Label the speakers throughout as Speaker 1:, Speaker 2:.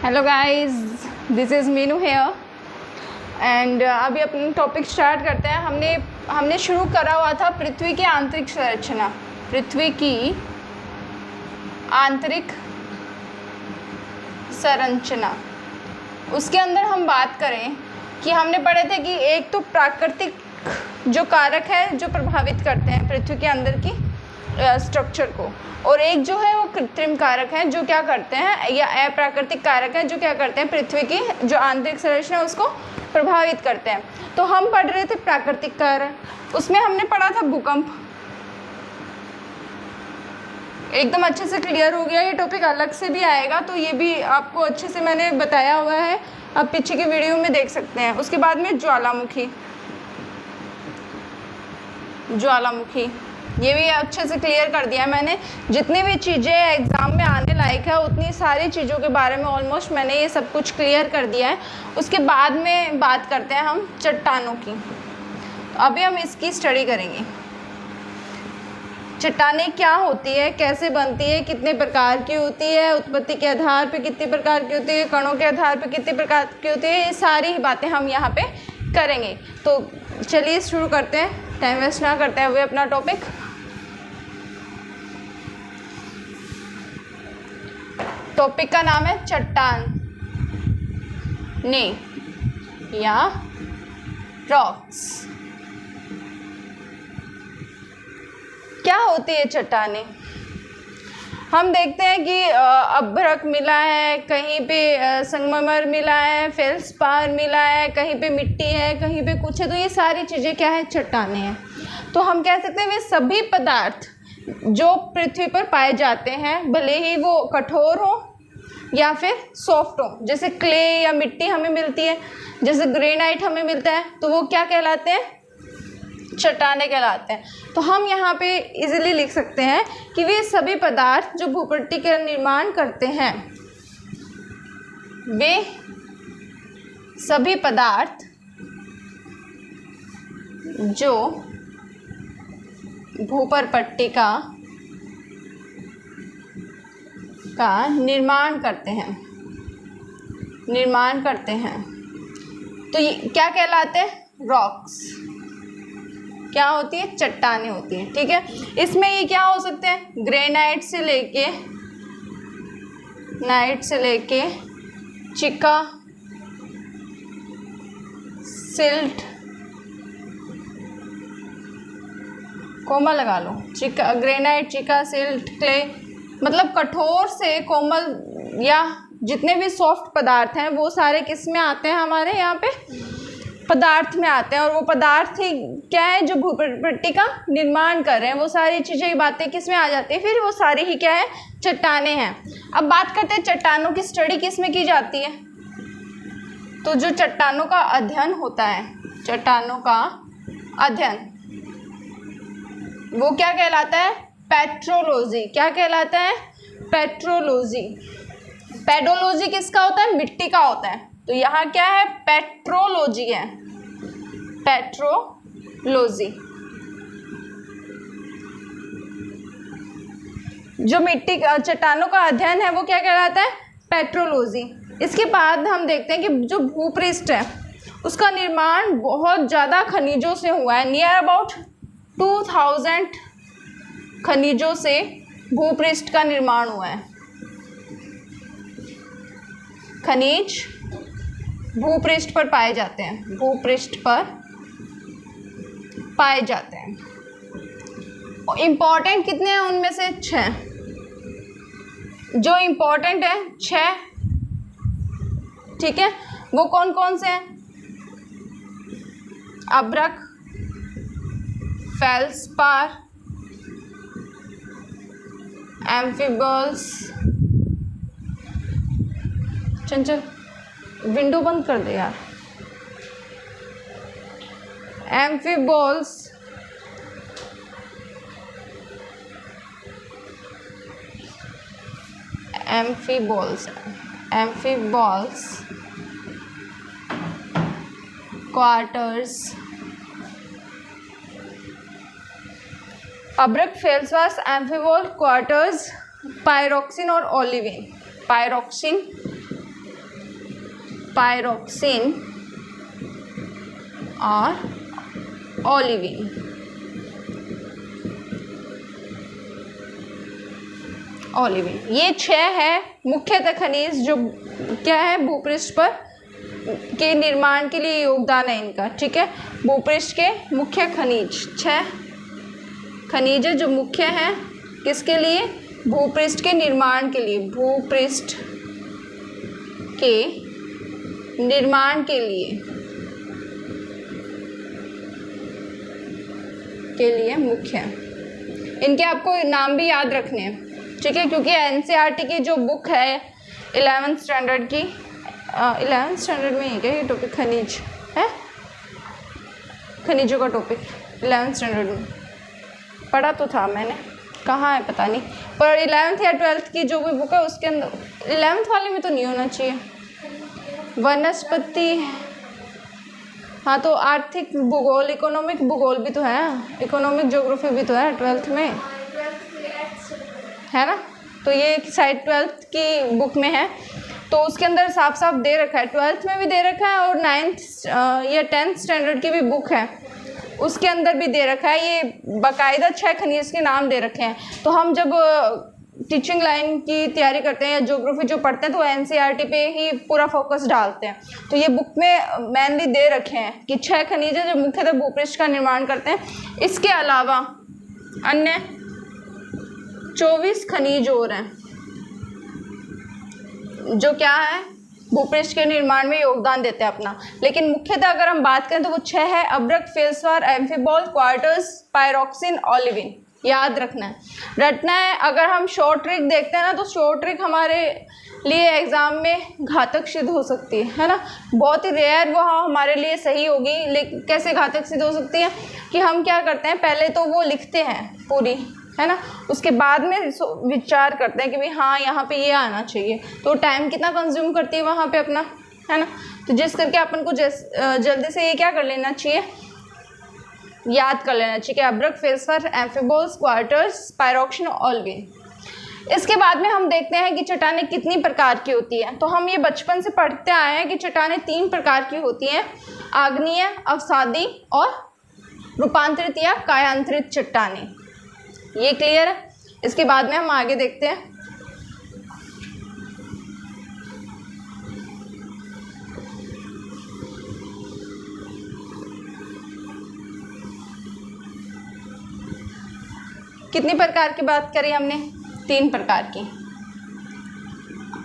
Speaker 1: Hello guys, this is Meenu here and अभी अपना topic start करते हैं। हमने शुरू करा हुआ था पृथ्वी की आंतरिक संरचना। पृथ्वी की आंतरिक संरचना, उसके अंदर हम बात करें कि हमने पढ़े थे कि एक तो प्राकृतिक जो कारक है जो प्रभावित करते हैं पृथ्वी के अंदर की स्ट्रक्चर को, और एक जो है वो कृत्रिम कारक हैं जो क्या करते हैं, या अप्राकृतिक कारक हैं जो क्या करते हैं, पृथ्वी की जो आंतरिक संरचना है उसको प्रभावित करते हैं। तो हम पढ़ रहे थे प्राकृतिक कारक, उसमें हमने पढ़ा था भूकंप। एकदम अच्छे से क्लियर हो गया। ये टॉपिक अलग से भी आएगा तो ये भी आपको अच्छे से मैंने बताया हुआ है, आप पीछे की वीडियो में देख सकते हैं। उसके बाद में ज्वालामुखी, ये भी अच्छे से क्लियर कर दिया मैंने। जितनी भी चीज़ें एग्ज़ाम में आने लायक है उतनी सारी चीज़ों के बारे में ऑलमोस्ट मैंने ये सब कुछ क्लियर कर दिया है। उसके बाद में बात करते हैं हम चट्टानों की। तो अभी हम इसकी स्टडी करेंगे। चट्टानें क्या होती है, कैसे बनती है, कितने प्रकार की होती है, उत्पत्ति के आधार पर कितने प्रकार की होती है, कणों के आधार पर कितने प्रकार की होती है, ये सारी बातें हम यहाँ पे करेंगे। तो चलिए शुरू करते हैं, टाइम वेस्ट ना करते हुए अपना टॉपिक। टॉपिक का नाम है चट्टान ने या रॉक्स। क्या होती है चट्टानें? हम देखते हैं कि अभ्रक मिला है, कहीं पे संगमरमर मिला है, फेल्सपार मिला है, कहीं पे मिट्टी है, कहीं पे कुछ है। तो ये सारी चीज़ें क्या है, चट्टानें हैं। तो हम कह सकते हैं वे सभी पदार्थ जो पृथ्वी पर पाए जाते हैं, भले ही वो कठोर हो या फिर सॉफ्ट हो, जैसे क्ले या मिट्टी हमें मिलती है, जैसे ग्रेनाइट हमें मिलता है, तो वो क्या कहलाते हैं, चट्टानें कहलाते हैं। तो हम यहाँ पे इजीली लिख सकते हैं कि वे सभी पदार्थ जो भूपट्टी का निर्माण करते हैं, वे सभी पदार्थ जो भूपट्टी का निर्माण करते हैं, तो ये क्या कहलाते हैं, रॉक्स। क्या होती है, चट्टानें होती हैं। ठीक है, इसमें ये क्या हो सकते हैं, ग्रेनाइट से लेके चिका, सिल्ट, कोमल लगा लो, चिका, ग्रेनाइट, चिका, सिल्ट, क्ले, मतलब कठोर से कोमल या जितने भी सॉफ्ट पदार्थ हैं वो सारे किस में आते हैं, हमारे यहाँ पे पदार्थ में आते हैं। और वो पदार्थ ही क्या है जो भूपट्टी का निर्माण कर रहे हैं, वो सारी चीज़ें, बातें किस में आ जाती है, फिर वो सारी ही क्या है, चट्टानें हैं। अब बात करते हैं चट्टानों की स्टडी किस में की जाती है। तो जो चट्टानों का अध्ययन होता है, चट्टानों का अध्ययन, वो क्या कहलाता है, पेट्रोलॉजी। क्या कहलाता है, पेट्रोलॉजी। पेडोलॉजी किसका होता है, मिट्टी का होता है। तो यहाँ क्या है, पेट्रोलॉजी है, पेट्रोलॉजी। जो मिट्टी चट्टानों का अध्ययन है वो क्या कहलाता है, पेट्रोलॉजी। इसके बाद हम देखते हैं कि जो भूपृष्ठ है उसका निर्माण बहुत ज़्यादा खनिजों से हुआ है। नियर अबाउट 2000 खनिजों से भूपृष्ठ का निर्माण हुआ है। खनिज भूपृष्ठ पर पाए जाते हैं, भूपृष्ठ पर पाए जाते हैं। इम्पॉर्टेंट कितने हैं उनमें से 6, जो इम्पॉर्टेंट है 6। ठीक है, वो कौन कौन से हैं, अभ्रक, फेल्सपार, एम्फीबॉल्स, चंचल विंडो बंद कर दे यार, एम्फीबॉल्स, क्वार्टर्स, अभ्रक, फेल्सपार, एम्फीबॉल, क्वार्टर्स, पायरोक्सिन और ओलिविन। पायरोक्सिन पायरोक्सिन और ओलिविन। ओलिविन, ये 6 है मुख्यतः खनिज जो क्या है भूपृष्ठ पर के निर्माण के लिए योगदान है इनका। ठीक है, भूपृष्ठ के मुख्य खनिज 6 खनिज है जो मुख्य हैं किसके लिए, भूपृष्ठ के निर्माण के लिए, भूपृष्ठ के निर्माण के लिए मुख्य है। इनके आपको नाम भी याद रखने हैं, ठीक है, क्योंकि एनसीईआरटी की जो बुक है 11th स्टैंडर्ड की, 11th स्टैंडर्ड में ही क्या ये टॉपिक खनिज है, खनिजों का टॉपिक 11th स्टैंडर्ड में पढ़ा तो था मैंने, कहाँ है पता नहीं, पर 11th या 12th की जो भी बुक है उसके अंदर 11th वाले में तो नहीं होना चाहिए। वनस्पति, हाँ तो आर्थिक भूगोल, इकोनॉमिक भूगोल भी तो है, इकोनॉमिक ज्योग्राफी भी तो है 12th में, है ना। तो ये साइड 12th की बुक में है, तो उसके अंदर साफ साफ दे रखा है, 12th में भी दे रखा है और 9th या 10th स्टैंडर्ड की भी बुक है उसके अंदर भी दे रखा है। ये बाकायदा 6 खनिज के नाम दे रखे हैं। तो हम जब टीचिंग लाइन की तैयारी करते हैं या ज्योग्राफी जो पढ़ते हैं तो एनसीईआरटी पे ही पूरा फोकस डालते हैं। तो ये बुक में मेनली दे रखे हैं कि 6 खनिज है जो मुख्यतः भूपृष्ठ का निर्माण करते हैं। इसके अलावा अन्य 24 खनिज और हैं जो क्या है भूपृष्ठ के निर्माण में योगदान देते हैं अपना। लेकिन मुख्यतः अगर हम बात करें तो वो 6 है, अब्रक, फेल्सपार, एम्फीबॉल, क्वार्टर्स, पायरोक्सिन, ओलिविन। याद रखना है। अगर हम शॉर्ट ट्रिक देखते हैं ना तो शॉर्ट ट्रिक हमारे लिए एग्ज़ाम में घातक सिद्ध हो सकती है ना, बहुत ही रेयर वो हमारे लिए सही होगी। लेकिन कैसे घातक सिद्ध हो सकती है कि हम क्या करते हैं, पहले तो वो लिखते हैं पूरी, है ना, उसके बाद में विचार करते हैं कि भाई हाँ यहाँ पे ये आना चाहिए, तो टाइम कितना कंज्यूम करती है वहाँ पे अपना, है ना। तो जिस करके अपन को जल्दी से ये क्या कर लेना चाहिए, याद कर लेना चाहिए कि अब्रक, फेल्सपार, एम्फीबॉल्स, क्वार्टर्स, पायरोक्सिन, ओलिविन। इसके बाद में हम देखते हैं कि चट्टानें कितनी प्रकार की होती हैं। तो हम ये बचपन से पढ़ते आए हैं कि चट्टानें 3 प्रकार की होती हैं, आग्नेय, अवसादी और रूपांतरित या कायांतरित चट्टानें। ये क्लियर है। इसके बाद में हम आगे देखते हैं। कितनी प्रकार की बात करी हमने, 3 प्रकार की,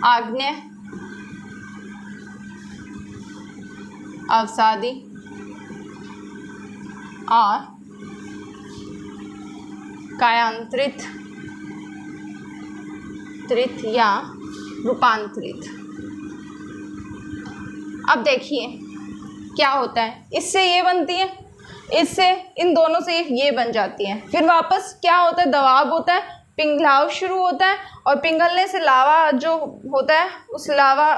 Speaker 1: आग्नेय, अवसादी और कायांतरित या रूपांतरित। अब देखिए क्या होता है, इससे ये बनती है, इससे इन दोनों से ये बन जाती है, फिर वापस क्या होता है, दबाव होता है, पिघलाव शुरू होता है और पिघलने से लावा जो होता है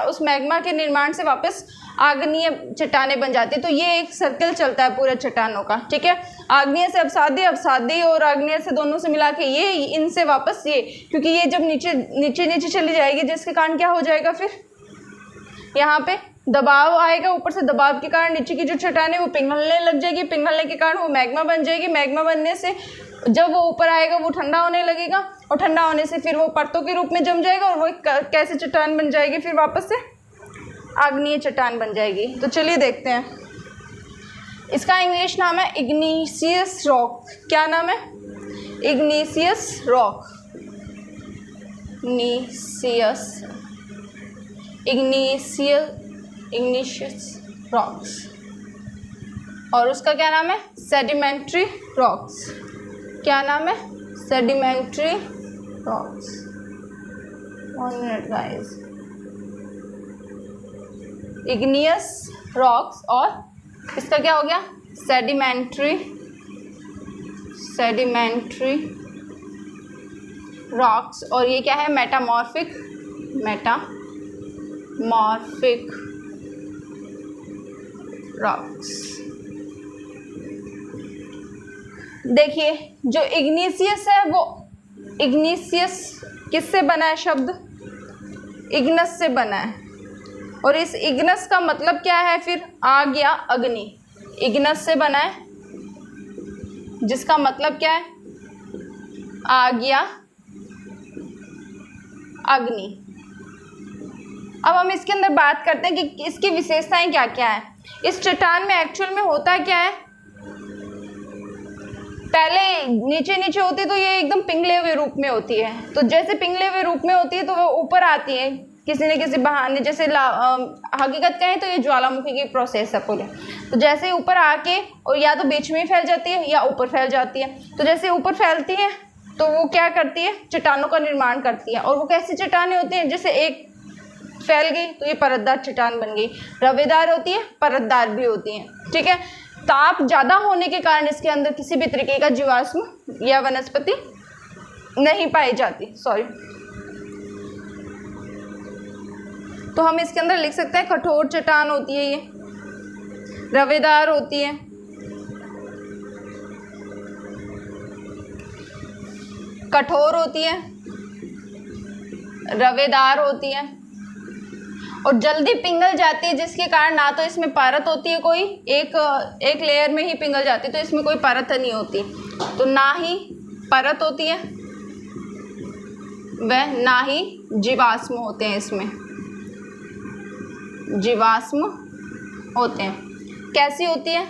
Speaker 1: उस मैग्मा के निर्माण से वापस आग्नेय चट्टानें बन जाती है। तो ये एक सर्कल चलता है पूरे चट्टानों का, ठीक है। आग्नेय से अवसादी, अवसादी और आग्नेय से दोनों से मिला के ये, इनसे वापस ये, क्योंकि ये जब नीचे नीचे नीचे चली जाएगी जिसके कारण क्या हो जाएगा, फिर यहाँ पे दबाव आएगा, ऊपर से दबाव के कारण नीचे की जो चट्टान है वो पिघलने लग जाएगी, पिघलने के कारण वो मैग्मा बन जाएगी, मैग्मा बनने से जब वो ऊपर आएगा वो ठंडा होने लगेगा और ठंडा होने से फिर वो परतों के रूप में जम जाएगा और वो कैसे चट्टान बन जाएगी, फिर वापस से आग्नेय चट्टान बन जाएगी। तो चलिए देखते हैं। इसका इंग्लिश नाम है इग्निशियस रॉक। क्या नाम है, इग्निशियस रॉक, इग्निशियस रॉक्स। और उसका क्या नाम है, सेडिमेंट्री रॉक्स। क्या नाम है, sedimentary rocks. 1 minute guys, igneous rocks और इसका क्या हो गया, सेडिमेंट्री रॉक्स। और ये क्या है, मेटामॉर्फिक रॉक्स। देखिए जो इग्निशियस है वो, इग्निशियस किससे बना है, शब्द इग्नस से बना है, और इस इग्नस का मतलब क्या है फिर? आग या अग्नि। इग्नस से बना है जिसका मतलब क्या है? आग या अग्नि। अब हम इसके अंदर बात करते हैं कि इसकी विशेषताएं क्या क्या है। इस चट्टान में एक्चुअल में होता क्या है? पहले नीचे नीचे होती है तो ये एकदम पिघले हुए रूप में होती है। तो जैसे पिघले हुए रूप में होती है तो वो ऊपर आती है किसी न किसी बहाने, जैसे हकीकत कहें तो ये ज्वालामुखी की प्रोसेस है पूरी। तो जैसे ऊपर आके और या तो बीच में ही फैल जाती है या ऊपर फैल जाती है। तो जैसे ऊपर फैलती है तो वो क्या करती है? चट्टानों का निर्माण करती है। और वो कैसी चट्टानें होती हैं? जैसे एक फैल गई तो ये परतदार चट्टान बन गई। रवेदार होती है, परतदार भी होती हैं। ठीक है। ताप ज़्यादा होने के कारण इसके अंदर किसी भी तरीके का जीवाश्म या वनस्पति नहीं पाई जाती। तो हम इसके अंदर लिख सकते हैं कठोर चट्टान होती है, ये रवेदार होती है, कठोर होती है, रवेदार होती है और जल्दी पिघल जाती है, जिसके कारण ना तो इसमें परत होती है कोई, एक लेयर में ही पिघल जाती है तो इसमें कोई परत नहीं होती। तो ना ही परत होती है वह ना ही जीवाश्म होते हैं, इसमें जीवाश्म होते हैं। कैसी होती है?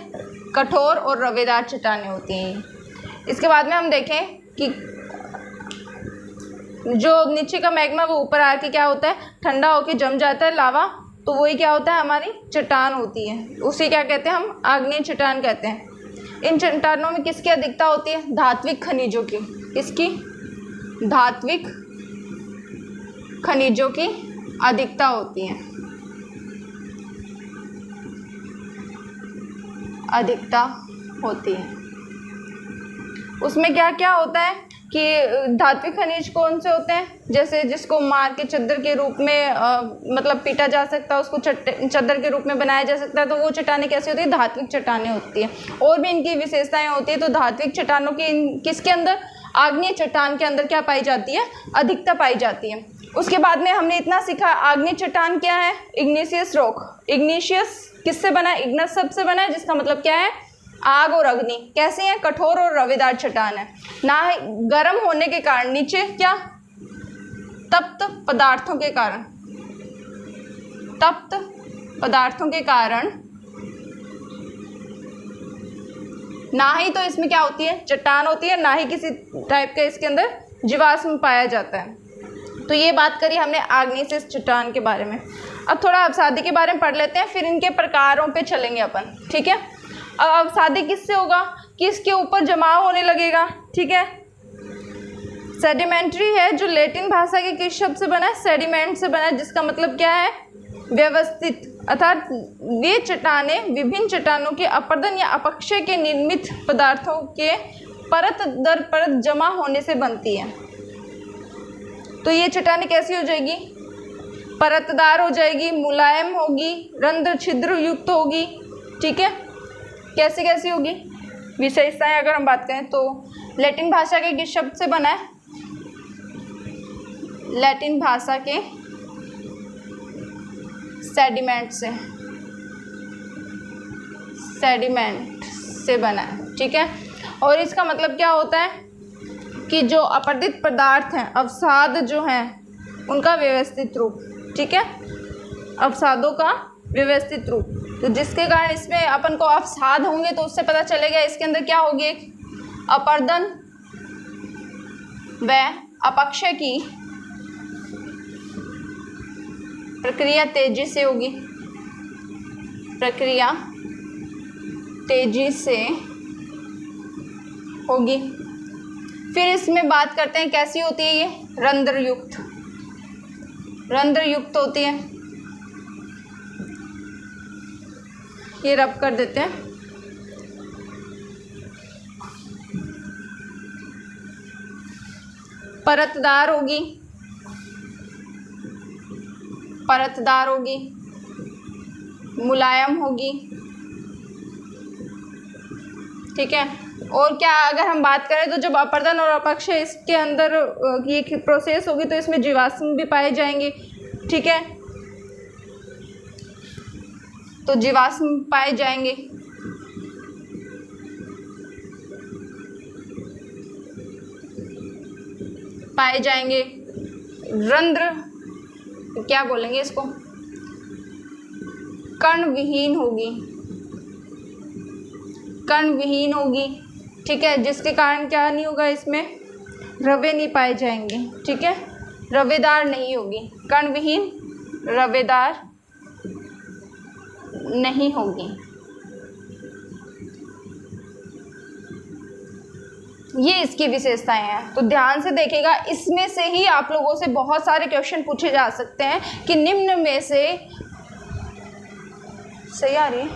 Speaker 1: कठोर और रवेदार चट्टानें होती हैं। इसके बाद में हम देखें कि जो नीचे का मैग्मा वो ऊपर आके क्या होता है? ठंडा होके जम जाता है लावा, तो वही क्या होता है? हमारी चट्टान होती है। उसे क्या कहते हैं हम? आग्नेय चट्टान कहते हैं। इन चट्टानों में किसकी अधिकता होती है? धात्विक खनिजों की। किसकी? धात्विक खनिजों की अधिकता होती है। अधिकता होती है। उसमें क्या क्या होता है कि धात्विक खनिज कौन से होते हैं? जैसे जिसको मार के चद्दर के रूप में मतलब पीटा जा सकता है, उसको चद्दर के रूप में बनाया जा सकता है। तो वो चट्टानें कैसी होती है? धात्विक चट्टानें होती है। और भी इनकी विशेषताएं होती है। तो धात्विक चट्टानों की किसके अंदर? आग्नेय चट्टान के अंदर क्या पाई जाती है? अधिकता पाई जाती है। उसके बाद में हमने इतना सीखा, आग्नेय चट्टान क्या है? Igneous rock. इग्निशियस किससे बना है? इग्नस शब्द से बना है, जिसका मतलब क्या है? आग और अग्नि। कैसे हैं? कठोर और रवेदार चट्टान है। ना ही गर्म होने के कारण नीचे क्या? तप्त पदार्थों के कारण, तप्त पदार्थों के कारण ना ही तो इसमें क्या होती है? चट्टान होती है, ना ही किसी टाइप का इसके अंदर जीवाश्म पाया जाता है। तो ये बात करी हमने आग्नेय चट्टान के बारे में। अब थोड़ा अवसादी के बारे में पढ़ लेते हैं, फिर इनके प्रकारों पे चलेंगे अपन। ठीक है। अब अवसादी किससे होगा? कि इसके ऊपर जमाव होने लगेगा। ठीक है। सेडिमेंट्री है, जो लैटिन भाषा के किस शब्द से बना है? सेडिमेंट से बना है, जिसका मतलब क्या है? व्यवस्थित। अर्थात ये चट्टानें विभिन्न चट्टानों के अपरदन या अपक्षय के निर्मित पदार्थों के परत दर परत जमा होने से बनती है। तो ये चट्टानें कैसी हो जाएगी? परतदार हो जाएगी, मुलायम होगी, रंध्र छिद्र युक्त होगी। ठीक है। कैसी कैसी होगी? विशेषताएं अगर हम बात करें तो लैटिन भाषा के किस शब्द से बना है? लैटिन भाषा के सेडिमेंट से, सेडिमेंट से बना है। ठीक है। और इसका मतलब क्या होता है कि जो अपरदित पदार्थ हैं, अवसाद जो हैं, उनका व्यवस्थित रूप। ठीक है। अवसादों का व्यवस्थित रूप, तो जिसके कारण इसमें अपन को अवसाद होंगे तो उससे पता चलेगा इसके अंदर क्या होगी? एक अपरदन व अपक्षय की प्रक्रिया तेजी से होगी। प्रक्रिया तेजी से होगी। फिर इसमें बात करते हैं कैसी होती है? ये रंध्र युक्त, रंध्र युक्त होती है। ये रब कर देते हैं। परतदार होगी, परतदार होगी, मुलायम होगी। ठीक है। और क्या अगर हम बात करें तो जब अपरदन और अपक्षय इसके अंदर ये प्रोसेस होगी तो इसमें जीवाश्म भी पाए जाएंगे। ठीक है। तो जीवाश्म पाए जाएंगे। रंध्र क्या बोलेंगे इसको, कण विहीन होगी, ठीक है, जिसके कारण क्या नहीं होगा, इसमें रवे नहीं पाए जाएंगे, ठीक है, रवेदार नहीं होगी, कण विहीन रवेदार नहीं होगी। ये इसकी विशेषताएं हैं। तो ध्यान से देखिएगा, इसमें से ही आप लोगों से बहुत सारे क्वेश्चन पूछे जा सकते हैं कि निम्न में से, सही आ रही है,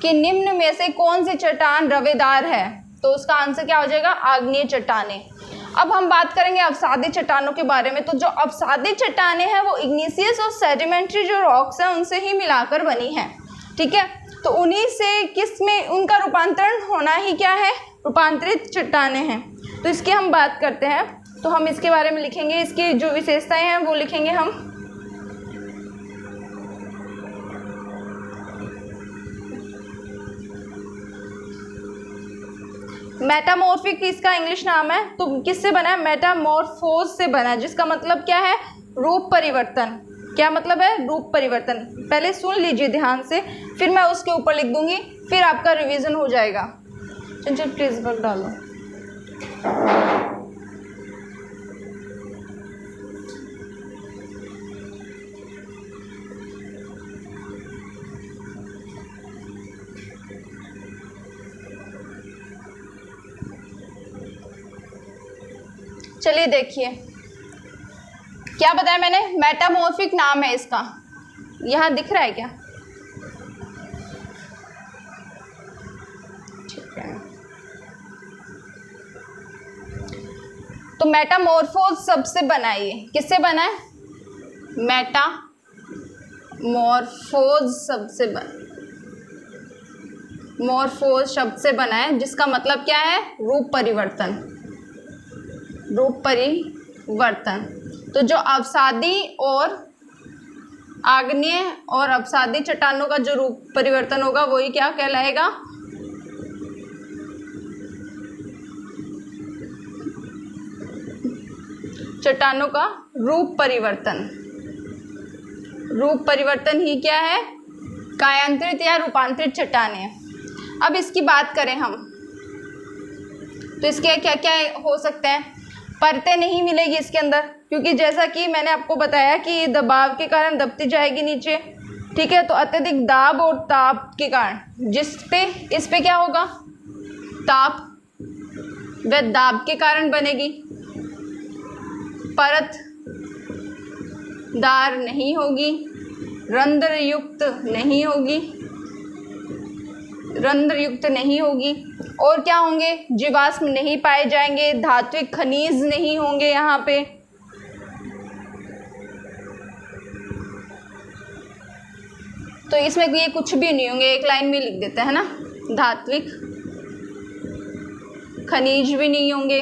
Speaker 1: कि निम्न में से कौन सी चट्टान रवेदार है, तो उसका आंसर क्या हो जाएगा, आग्नेय चट्टानें। अब हम बात करेंगे अवसादी चट्टानों के बारे में। तो जो अवसादी चट्टानें हैं वो इग्निशियस और सेडिमेंट्री जो रॉक्स हैं उनसे ही मिलाकर बनी हैं, ठीक है। तो उन्हीं से किस में उनका रूपांतरण होना ही क्या है, रूपांतरित चट्टानें हैं। तो इसकी हम बात करते हैं, तो हम इसके बारे में लिखेंगे, इसकी जो विशेषताएं हैं वो लिखेंगे हम। मेटामॉर्फिक इसका इंग्लिश नाम है। तो किससे बना है, मेटामॉर्फोज से बना है, जिसका मतलब क्या है, रूप परिवर्तन। क्या मतलब है, रूप परिवर्तन। पहले सुन लीजिए ध्यान से, फिर मैं उसके ऊपर लिख दूंगी, फिर आपका रिवीजन हो जाएगा। चंचल प्लीज वर्क डालो। चलिए देखिए क्या बताया मैंने, मेटामॉर्फिक नाम है इसका, यहाँ दिख रहा है क्या, ठीक है। तो मेटामॉर्फोज सबसे बना है, ये किससे बना है, मेटामॉर्फोज सबसे मॉर्फोज शब्द से बना है, जिसका मतलब क्या है, रूप परिवर्तन। तो जो अवसादी और आग्नेय और अवसादी चट्टानों का जो रूप परिवर्तन होगा वही क्या कहलाएगा, चट्टानों का रूप परिवर्तन ही क्या है, कायांतरित या रूपांतरित चट्टानें। अब इसकी बात करें हम, तो इसके क्या क्या हो सकते हैं, परतें नहीं मिलेगी इसके अंदर, क्योंकि जैसा कि मैंने आपको बताया कि दबाव के कारण दबती जाएगी नीचे, ठीक है। तो अत्यधिक दाब और ताप के कारण इस पे क्या होगा, ताप व दाब के कारण बनेगी, परतदार नहीं होगी, रंध्रयुक्त नहीं होगी, और क्या होंगे, जीवाश्म नहीं पाए जाएंगे, धात्विक खनिज नहीं होंगे यहाँ पे, तो इसमें ये कुछ भी नहीं होंगे, एक लाइन में लिख देते हैं ना, धात्विक खनिज भी नहीं होंगे,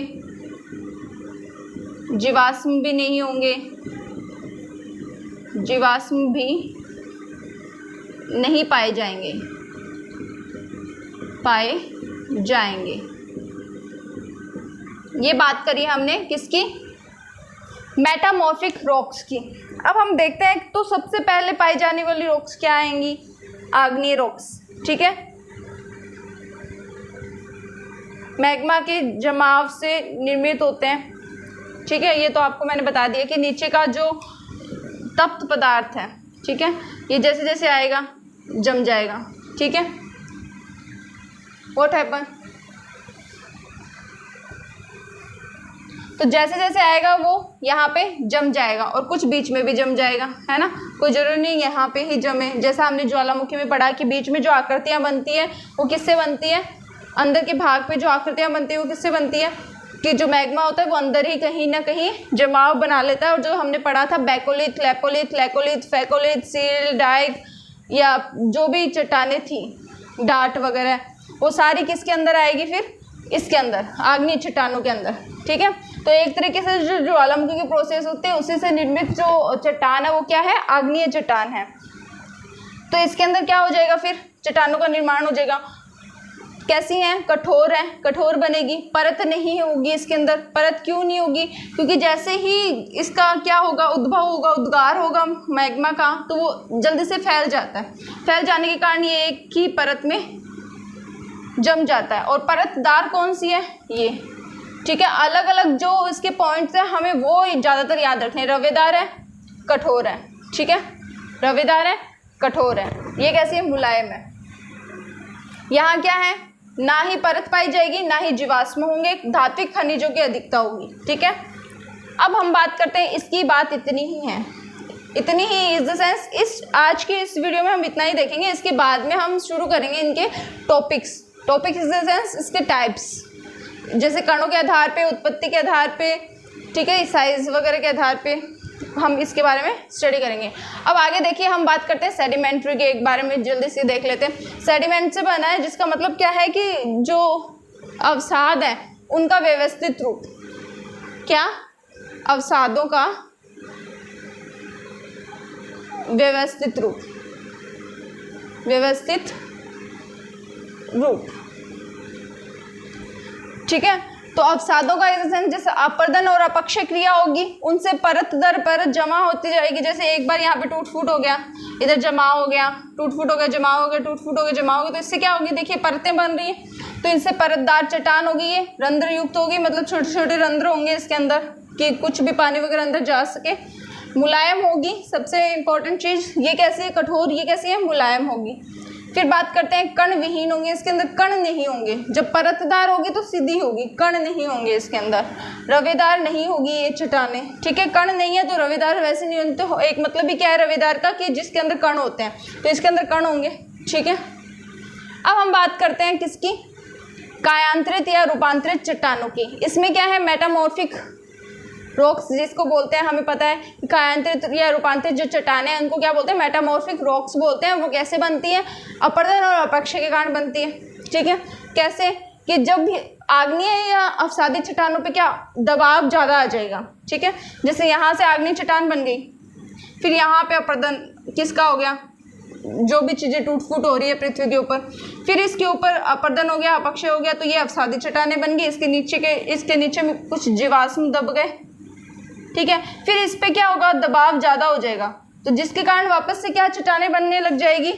Speaker 1: जीवाश्म भी नहीं होंगे, जीवाश्म भी नहीं पाए जाएंगे। ये बात करी हमने किसकी, मेटामॉर्फिक रॉक्स की। अब हम देखते हैं, तो सबसे पहले पाई जाने वाली रॉक्स क्या आएंगी, आग्नेय रॉक्स, ठीक है। मैग्मा के जमाव से निर्मित होते हैं, ठीक है। ये तो आपको मैंने बता दिया कि नीचे का जो तप्त पदार्थ है, ठीक है, ये जैसे जैसे आएगा जम जाएगा, ठीक है। व्हाट हैपन, तो जैसे जैसे आएगा वो यहाँ पे जम जाएगा, और कुछ बीच में भी जम जाएगा, है ना, कोई जरूरी नहीं यहाँ पे ही जमे। जैसा हमने ज्वालामुखी में पढ़ा कि बीच में जो आकृतियाँ बनती है वो किससे बनती है, अंदर के भाग पे जो आकृतियाँ बनती है वो किससे बनती है, कि जो मैग्मा होता है वो अंदर ही कहीं ना कहीं जमाव बना लेता है। और जो हमने पढ़ा था बैकोलिथ, लेकोलिथ, फैकोलिथ, सील, डाइक या जो भी चट्टानें थी, डार्ट वगैरह, वो सारी किसके अंदर आएगी, फिर इसके अंदर, आग्नेय चट्टानों के अंदर। ठीक है, तो एक तरीके से जो ज्वालामुखी की प्रोसेस होती है उसी से निर्मित जो चट्टान है वो क्या है, आग्नेय चट्टान है। तो इसके अंदर क्या हो जाएगा, फिर चट्टानों का निर्माण हो जाएगा। कैसी हैं, कठोर है, कठोर बनेगी, परत नहीं होगी इसके अंदर। परत क्यों नहीं होगी, क्योंकि जैसे ही इसका क्या होगा, उद्भव होगा, उद्गार होगा मैग्मा का, तो वो जल्दी से फैल जाता है। फैल जाने के कारण ये एक ही परत में जम जाता है। और परतदार कौन सी है, ये। ठीक है, अलग अलग जो इसके पॉइंट्स हैं हमें वो ज़्यादातर याद रखने हैं। रवेदार है, कठोर है। ठीक है, रवेदार है, कठोर है। ये कैसी है, मुलायम है। यहाँ क्या है, ना ही परत पाई जाएगी, ना ही जीवाश्म होंगे, धात्विक खनिजों की अधिकता होगी। ठीक है, अब हम बात करते हैं, इसकी बात इतनी ही है, इतनी ही इज द सेंस इस आज की इस वीडियो में हम इतना ही देखेंगे। इसके बाद में हम शुरू करेंगे इनके टॉपिक्स इज द सेंस इसके टाइप्स, जैसे कणों के आधार पे, उत्पत्ति के आधार पे, ठीक है, साइज वगैरह के आधार पे हम इसके बारे में स्टडी करेंगे। अब आगे देखिए, हम बात करते हैं सेडिमेंट्री के एक बारे में, जल्दी से देख लेते हैं। सेडिमेंट से बना है, जिसका मतलब क्या है कि जो अवसाद है उनका व्यवस्थित रूप। क्या, अवसादों का व्यवस्थित रूप, व्यवस्थित रूप। ठीक है, तो अवसादों का जैसे अपर्दन और अपक्षय क्रिया होगी, उनसे परत दर परत जमा होती जाएगी। जैसे एक बार यहाँ पे टूट फूट हो गया, इधर जमा हो गया, टूट फूट हो गया, जमा हो गया, टूट फूट हो गया, जमा हो गया, तो इससे क्या होगी, देखिए परतें बन रही हैं। तो इनसे परतदार चट्टान होगी, ये रंध्र युक्त होगी, मतलब छोटे छोटे रंध्र होंगे इसके अंदर कि कुछ भी पानी वगैरह अंदर जा सके। मुलायम होगी, सबसे इंपॉर्टेंट चीज़। ये कैसी है, कठोर। ये कैसी है, मुलायम होगी। फिर बात करते हैं, कण विहीन होंगे, इसके अंदर कण नहीं होंगे। जब परतदार होगी तो सीधी होगी, कण नहीं होंगे इसके अंदर। रवेदार नहीं होगी ये चट्टानें। ठीक है, कण नहीं है तो रवेदार वैसे नहीं होते। तो एक मतलब भी क्या है रवेदार का, कि जिसके अंदर कण होते हैं, तो इसके अंदर कण होंगे। ठीक है, अब हम बात करते हैं किसकी, कायांतरित या रूपांतरित चट्टानों की। इसमें क्या है, मेटामॉर्फिक रॉक्स जिसको बोलते हैं, हमें पता है कि कायांतरित या रूपांतरित जो चट्टानें हैं उनको क्या बोलते हैं, मेटामॉर्फिक रॉक्स बोलते हैं। वो कैसे बनती हैं, अपर्दन और अपक्षय के कारण बनती है। ठीक है, कैसे कि जब भी आग्नेय या अवसादी चट्टानों पे क्या दबाव ज़्यादा आ जाएगा। ठीक है, जैसे यहाँ से आग्नेय चट्टान बन गई, फिर यहाँ पे अपर्दन किसका हो गया, जो भी चीज़ें टूट फूट हो रही है पृथ्वी के ऊपर, फिर इसके ऊपर अपर्दन हो गया, अपक्षय हो गया, तो ये अवसादी चट्टानें बन गई। इसके नीचे में कुछ जीवाश्म दब गए। ठीक है, फिर इस पे क्या होगा, दबाव ज़्यादा हो जाएगा, तो जिसके कारण वापस से क्या चट्टानें बनने लग जाएगी,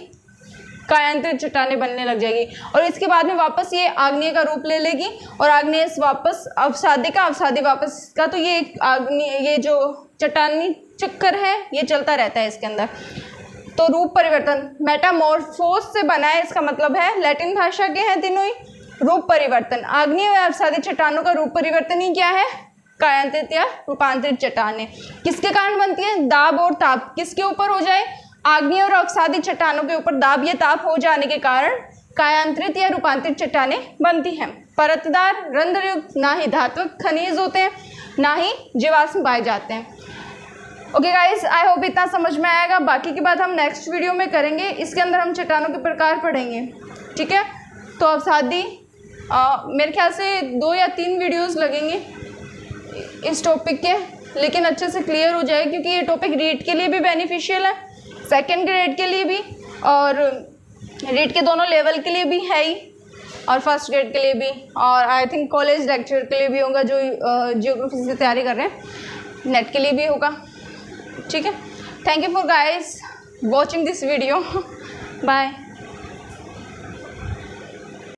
Speaker 1: कायांतरित चट्टानें बनने लग जाएगी। और इसके बाद में वापस ये आग्नेय का रूप ले लेगी, और आग्नेय से वापस अवसादी का, अवसादी वापस का। तो ये आग्नेय, ये जो चट्टानी चक्कर है ये चलता रहता है इसके अंदर। तो रूप परिवर्तन, मेटामॉर्फोस से बना है, इसका मतलब है लैटिन भाषा के हैं तीनों ही। रूप परिवर्तन, आग्नेय व अवसादी चट्टानों का रूप परिवर्तन ही क्या है, कायांतरित या रूपांतरित चट्टानें। किसके कारण बनती है, दाब और ताप किसके ऊपर हो जाए, आग्नेय और अवसादी चट्टानों के ऊपर दाब या ताप हो जाने के कारण कायांतरित या रूपांतरित चट्टानें बनती हैं। परतदार, रंध्रयुक्त, ना ही धात्विक खनिज होते हैं, ना ही जीवाश्म पाए जाते हैं। ओके गाइस, आई होप इतना समझ में आएगा। बाकी की बात हम नेक्स्ट वीडियो में करेंगे। इसके अंदर हम चट्टानों के प्रकार पढ़ेंगे। ठीक है, तो अवसादी मेरे ख्याल से 2 या 3 वीडियोज़ लगेंगे इस टॉपिक के, लेकिन अच्छे से क्लियर हो जाए, क्योंकि ये टॉपिक रीट के लिए भी बेनिफिशियल है, सेकंड ग्रेड के लिए भी, और रीट के दोनों लेवल के लिए भी है ही, और फर्स्ट ग्रेड के लिए भी, और आई थिंक कॉलेज लेक्चर के लिए भी होगा, जो जियोग्राफी से तैयारी कर रहे हैं, नेट के लिए भी होगा। ठीक है, thank you for guys watching this video, bye.